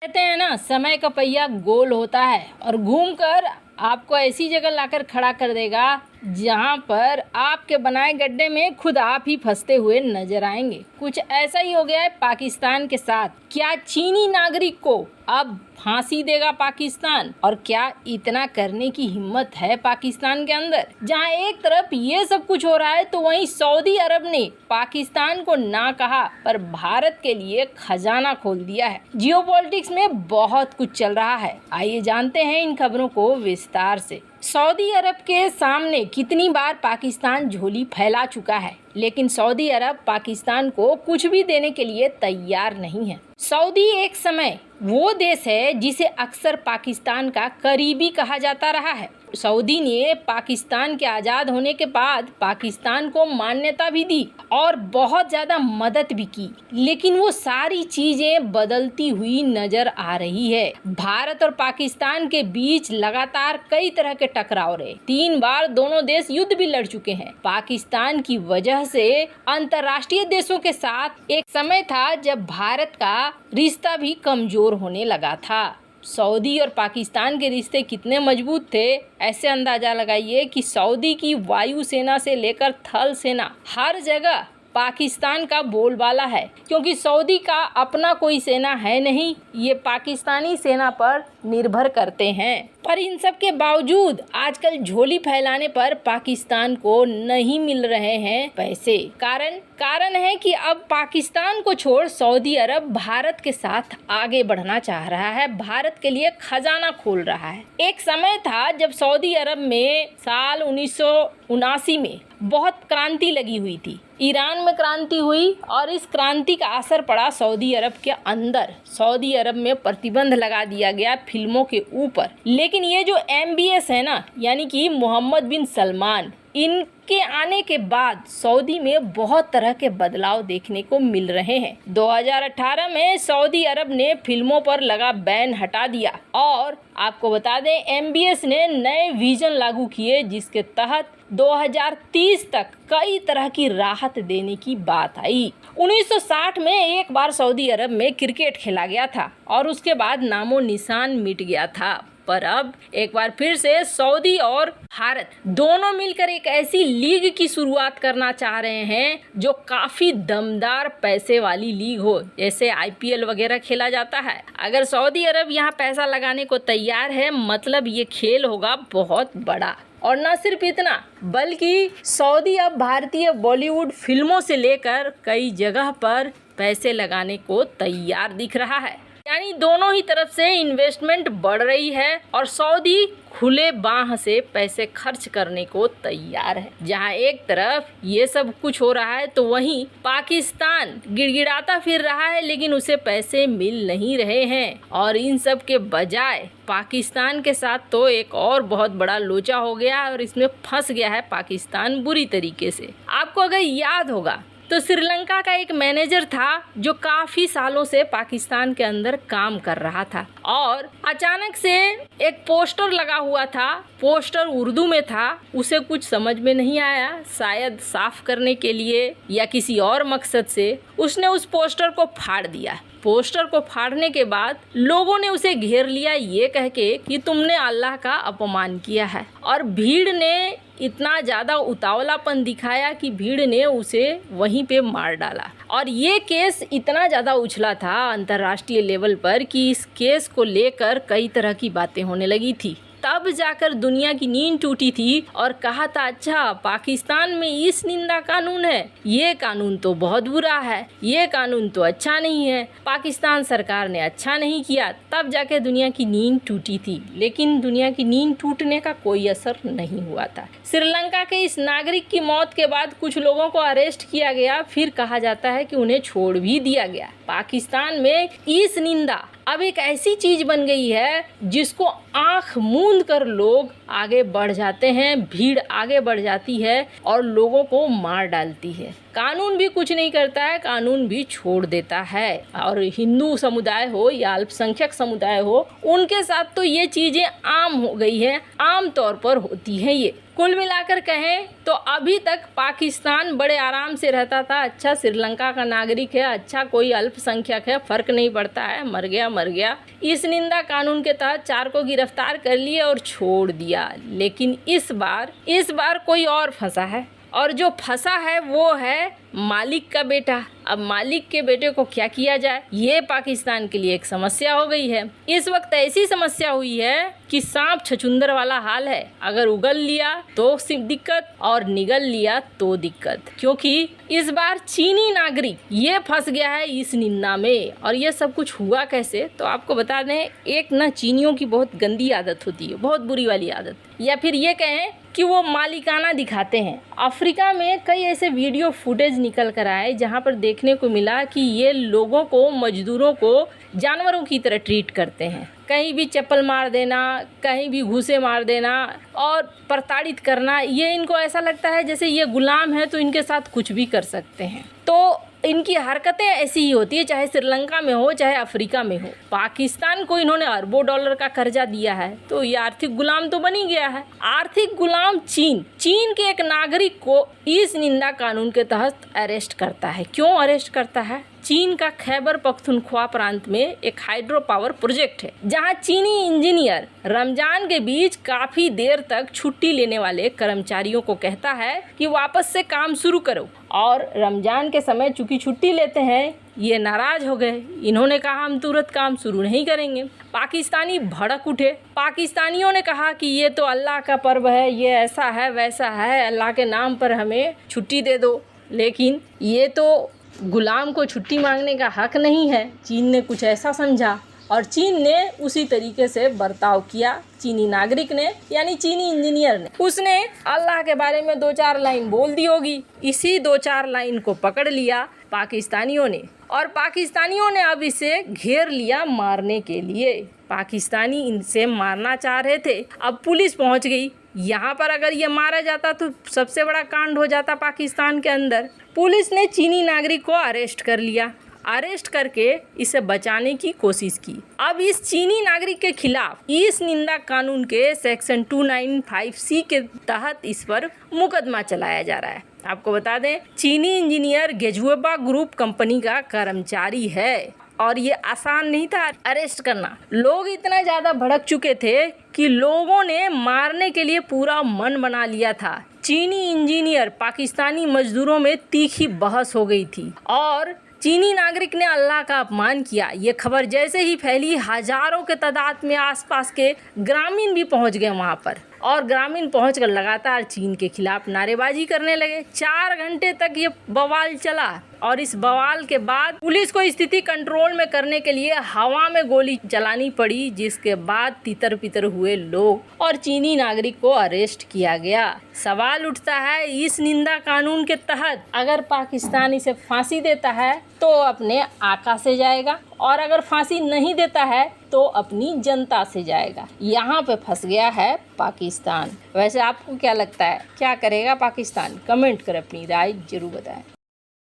कहते हैं ना, समय का पहिया गोल होता है और घूमकर आपको ऐसी जगह लाकर खड़ा कर देगा जहां पर आपके बनाए गड्ढे में खुद आप ही फंसते हुए नजर आएंगे। कुछ ऐसा ही हो गया है पाकिस्तान के साथ। क्या चीनी नागरिक को अब फांसी देगा पाकिस्तान? और क्या इतना करने की हिम्मत है पाकिस्तान के अंदर? जहां एक तरफ ये सब कुछ हो रहा है तो वहीं सऊदी अरब ने पाकिस्तान को ना कहा पर भारत के लिए खजाना खोल दिया है। जियोपॉलिटिक्स में बहुत कुछ चल रहा है, आइए जानते हैं इन खबरों को विस्तार से। सऊदी अरब के सामने कितनी बार पाकिस्तान झोली फैला चुका है, लेकिन सऊदी अरब पाकिस्तान को कुछ भी देने के लिए तैयार नहीं है। सऊदी एक समय वो देश है जिसे अक्सर पाकिस्तान का करीबी कहा जाता रहा है। सऊदी ने पाकिस्तान के आज़ाद होने के बाद पाकिस्तान को मान्यता भी दी और बहुत ज़्यादा मदद भी की, लेकिन वो सारी चीज़ें बदलती हुई नज़र आ रही है। भारत और पाकिस्तान के बीच लगातार कई तरह के टकराव रहे। 3 बार दोनों देश युद्ध भी लड़ चुके हैं। पाकिस्तान की वजह से अंतर्राष्ट्रीय देशों के साथ एक समय था जब भारत का रिश्ता भी कमज़ोर होने लगा था। सऊदी और पाकिस्तान के रिश्ते कितने मजबूत थे, ऐसे अंदाज़ा लगाइए कि सऊदी की वायुसेना से लेकर थल सेना हर जगह पाकिस्तान का बोलबाला है, क्योंकि सऊदी का अपना कोई सेना है नहीं, ये पाकिस्तानी सेना पर निर्भर करते हैं। पर इन सब के बावजूद आजकल झोली फैलाने पर पाकिस्तान को नहीं मिल रहे हैं पैसे। कारण है कि अब पाकिस्तान को छोड़ सऊदी अरब भारत के साथ आगे बढ़ना चाह रहा है, भारत के लिए खजाना खोल रहा है। एक समय था जब सऊदी अरब में साल 1979 में बहुत क्रांति लगी हुई थी। ईरान में क्रांति हुई और इस क्रांति का असर पड़ा सऊदी अरब के अंदर। सऊदी अरब में प्रतिबंध लगा दिया गया फिल्मों के ऊपर। लेकिन ये जो MBS है ना, यानी कि मोहम्मद बिन सलमान, इनके आने के बाद सऊदी में बहुत तरह के बदलाव देखने को मिल रहे हैं। 2018 में सऊदी अरब ने फिल्मों पर लगा बैन हटा दिया और आपको बता दें MBS ने नए विजन लागू किए जिसके तहत 2030 तक कई तरह की राहत देने की बात आई। 1960 में एक बार सऊदी अरब में क्रिकेट खेला गया था और उसके बाद नामो निशान मिट गया था। पर अब एक बार फिर से सऊदी और भारत दोनों मिलकर एक ऐसी लीग की शुरुआत करना चाह रहे हैं जो काफ़ी दमदार पैसे वाली लीग हो, जैसे IPL वगैरह खेला जाता है। अगर सऊदी अरब यहाँ पैसा लगाने को तैयार है, मतलब ये खेल होगा बहुत बड़ा। और न सिर्फ इतना, बल्कि सऊदी अब भारतीय बॉलीवुड फिल्मों से लेकर कई जगह पर पैसे लगाने को तैयार दिख रहा है। यानी दोनों ही तरफ से इन्वेस्टमेंट बढ़ रही है और सऊदी खुले बाह से पैसे खर्च करने को तैयार है। जहां एक तरफ ये सब कुछ हो रहा है तो वहीं पाकिस्तान गिड़गिड़ाता फिर रहा है, लेकिन उसे पैसे मिल नहीं रहे हैं। और इन सब के बजाय पाकिस्तान के साथ तो एक और बहुत बड़ा लोचा हो गया और इसमें फंस गया है पाकिस्तान बुरी तरीके से। आपको अगर याद होगा तो श्रीलंका का एक मैनेजर था जो काफ़ी सालों से पाकिस्तान के अंदर काम कर रहा था और अचानक से एक पोस्टर लगा हुआ था। पोस्टर उर्दू में था, उसे कुछ समझ में नहीं आया, शायद साफ करने के लिए या किसी और मकसद से उसने उस पोस्टर को फाड़ दिया। पोस्टर को फाड़ने के बाद लोगों ने उसे घेर लिया ये कह के कि तुमने अल्लाह का अपमान किया है। और भीड़ ने इतना ज़्यादा उतावलापन दिखाया कि भीड़ ने उसे वहीं पे मार डाला। और ये केस इतना ज़्यादा उछला था अंतर्राष्ट्रीय लेवल पर कि इस केस को लेकर कई तरह की बातें होने लगी थी। तब जाकर दुनिया की नींद टूटी थी और कहा था अच्छा पाकिस्तान में इस निंदा कानून है, ये कानून तो बहुत बुरा है, ये कानून तो अच्छा नहीं है, पाकिस्तान सरकार ने अच्छा नहीं किया। तब जाके दुनिया की नींद टूटी थी, लेकिन दुनिया की नींद टूटने का कोई असर नहीं हुआ था। श्रीलंका के इस नागरिक की मौत के बाद कुछ लोगों को अरेस्ट किया गया, फिर कहा जाता है कि उन्हें छोड़ भी दिया गया। पाकिस्तान में इस निंदा अब एक ऐसी चीज बन गई है जिसको आंख मूंद कर लोग आगे बढ़ जाते हैं, भीड़ आगे बढ़ जाती है और लोगों को मार डालती है। कानून भी कुछ नहीं करता है, कानून भी छोड़ देता है। और हिंदू समुदाय हो या अल्पसंख्यक समुदाय हो, उनके साथ तो ये चीज़ें आम हो गई है, आम तौर पर होती हैं ये। कुल मिलाकर कहें तो अभी तक पाकिस्तान बड़े आराम से रहता था। अच्छा, श्रीलंका का नागरिक है, अच्छा कोई अल्पसंख्यक है, फ़र्क नहीं पड़ता है, मर गया मर गया। इस निंदा कानून के तहत 4 को गिरफ्तार कर लिया और छोड़ दिया। लेकिन इस बार कोई और फंसा है, और जो फंसा है वो है मालिक का बेटा। अब मालिक के बेटे को क्या किया जाए, ये पाकिस्तान के लिए एक समस्या हो गई है। इस वक्त ऐसी समस्या हुई है कि सांप छछुंदर वाला हाल है। अगर उगल लिया तो दिक्कत और निगल लिया तो दिक्कत, क्योंकि इस बार चीनी नागरिक ये फंस गया है इस निंदा में। और ये सब कुछ हुआ कैसे, तो आपको बता दें, एक ना चीनियों की बहुत गंदी आदत होती है, बहुत बुरी वाली आदत, या फिर ये कहें कि वो मालिकाना दिखाते हैं। अफ्रीका में कई ऐसे वीडियो फुटेज निकल कर आए जहाँ पर देखने को मिला कि ये लोगों को, मजदूरों को जानवरों की तरह ट्रीट करते हैं। कहीं भी चप्पल मार देना, कहीं भी घूसे मार देना और प्रताड़ित करना, ये इनको ऐसा लगता है जैसे ये गुलाम है तो इनके साथ कुछ भी कर सकते हैं। तो इनकी हरकतें ऐसी ही होती है, चाहे श्रीलंका में हो चाहे अफ्रीका में हो। पाकिस्तान को इन्होंने अरबों डॉलर का कर्जा दिया है तो ये आर्थिक गुलाम तो बन ही गया है। आर्थिक गुलाम चीन के एक नागरिक को इस निंदा कानून के तहत अरेस्ट करता है। क्यों अरेस्ट करता है? चीन का खैबर पख्तूनख्वा प्रांत में एक हाइड्रो पावर प्रोजेक्ट है, जहां चीनी इंजीनियर रमजान के बीच काफी देर तक छुट्टी लेने वाले कर्मचारियों को कहता है कि वापस से काम शुरू करो। और रमजान के समय चूंकि छुट्टी लेते हैं, ये नाराज हो गए। इन्होंने कहा हम तुरंत काम शुरू नहीं करेंगे। पाकिस्तानी भड़क उठे। पाकिस्तानियों ने कहा कि ये तो अल्लाह का पर्व है, ये ऐसा है वैसा है, अल्लाह के नाम पर हमें छुट्टी दे दो। लेकिन ये तो गुलाम को छुट्टी मांगने का हक नहीं है। चीन ने कुछ ऐसा समझा और चीन ने उसी तरीके से बर्ताव किया। चीनी नागरिक ने, यानी चीनी इंजीनियर ने, उसने अल्लाह के बारे में 2-4 लाइन बोल दी होगी। इसी 2-4 लाइन को पकड़ लिया पाकिस्तानियों ने, और पाकिस्तानियों ने अब इसे घेर लिया मारने के लिए। पाकिस्तानी इनसे मारना चाह रहे थे। अब पुलिस पहुंच गई। यहाँ पर अगर ये मारा जाता तो सबसे बड़ा कांड हो जाता पाकिस्तान के अंदर। पुलिस ने चीनी नागरिक को अरेस्ट कर लिया। अरेस्ट करके इसे बचाने की कोशिश की। अब इस चीनी नागरिक के खिलाफ इस निंदा कानून के सेक्शन 295C के तहत इस पर मुकदमा चलाया जा रहा है। आपको बता दें, चीनी इंजीनियर गेजुएबा ग्रुप कंपनी का कर्मचारी है और ये आसान नहीं था अरेस्ट करना। लोग इतना ज़्यादा भड़क चुके थे कि लोगों ने मारने के लिए पूरा मन बना लिया था। चीनी इंजीनियर पाकिस्तानी मजदूरों में तीखी बहस हो गई थी और चीनी नागरिक ने अल्लाह का अपमान किया। ये खबर जैसे ही फैली, हजारों के तादाद में आसपास के ग्रामीण भी पहुंच गए वहां पर, और ग्रामीण पहुंचकर लगातार चीन के खिलाफ नारेबाजी करने लगे। 4 घंटे तक ये बवाल चला और इस बवाल के बाद पुलिस को स्थिति कंट्रोल में करने के लिए हवा में गोली चलानी पड़ी, जिसके बाद तितर बितर हुए लोग और चीनी नागरिक को अरेस्ट किया गया। सवाल उठता है, इस निंदा कानून के तहत अगर पाकिस्तान इसे फांसी देता है तो अपने आका से जाएगा, और अगर फांसी नहीं देता है तो अपनी जनता से जाएगा। यहाँ पे फंस गया है पाकिस्तान। वैसे आपको क्या लगता है, क्या करेगा पाकिस्तान? कमेंट कर अपनी राय जरूर बताएं।